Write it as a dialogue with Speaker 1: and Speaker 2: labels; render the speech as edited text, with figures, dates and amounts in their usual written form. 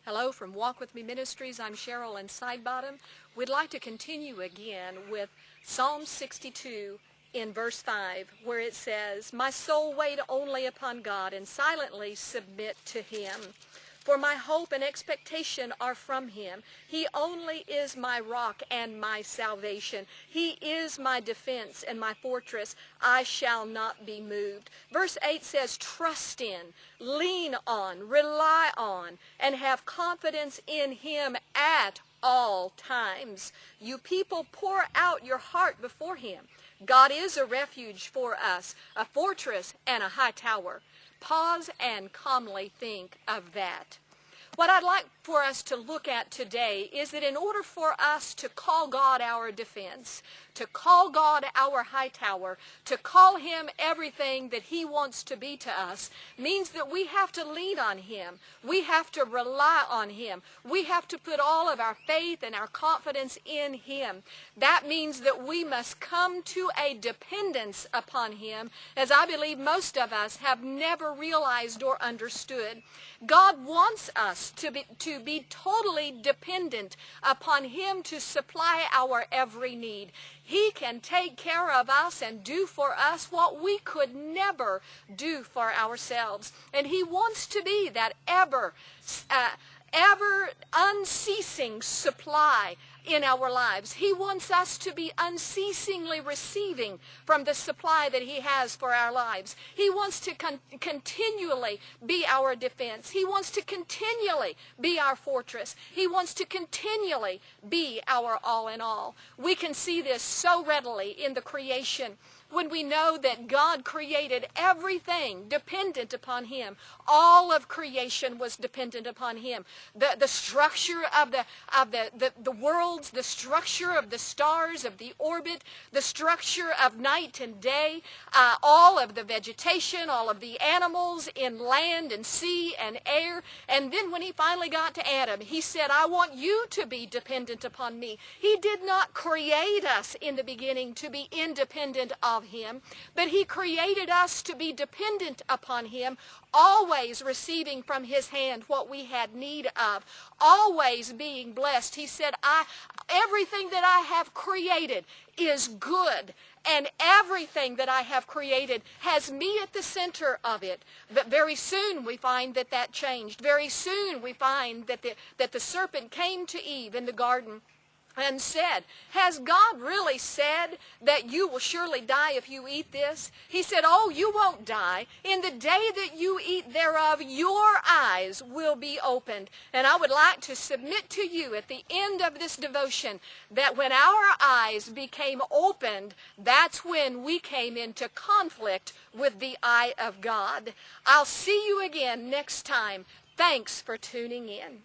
Speaker 1: Hello from Walk With Me Ministries. I'm Cheryl in Sidebottom. We'd like to continue again with Psalm 62 in verse 5, where it says, "My soul wait only upon God, and silently submit to Him. For my hope and expectation are from Him. He only is my rock and my salvation. He is my defense and my fortress. I shall not be moved." Verse 8 says, "Trust in, lean on, rely on, and have confidence in Him at all times. You people, pour out your heart before Him. God is a refuge for us, a fortress and a high tower." Pause and calmly think of that. What I'd like for us to look at today is that in order for us to call God our defense, to call God our high tower, to call Him everything that He wants to be to us, means that we have to lean on Him. We have to rely on Him. We have to put all of our faith and our confidence in Him. That means that we must come to a dependence upon Him, as I believe most of us have never realized or understood. God wants us to be totally dependent upon Him to supply our every need. He can take care of us and do for us what we could never do for ourselves. And He wants to be that ever unceasing supply in our lives. He wants us to be unceasingly receiving from the supply that He has for our lives. He wants to continually be our defense. He wants to continually be our fortress. He wants to continually be our all in all. We can see this so readily in the creation, when we know that God created everything dependent upon Him. All of creation was dependent upon Him. The structure of the worlds, the structure of the stars, of the orbit, the structure of night and day, all of the vegetation, all of the animals in land and sea and air. And then when He finally got to Adam, He said, "I want you to be dependent upon me." He did not create us in the beginning to be independent of Him, but He created us to be dependent upon Him, always receiving from His hand what we had need of, always being blessed. He said, everything that I have created is good, and everything that I have created has me at the center of it. But very soon we find that changed. Very soon we find that the serpent came to Eve in the garden and said, "Has God really said that you will surely die if you eat this?" He said, "Oh, you won't die. In the day that you eat thereof, your eyes will be opened." And I would like to submit to you at the end of this devotion that when our eyes became opened, that's when we came into conflict with the eye of God. I'll see you again next time. Thanks for tuning in.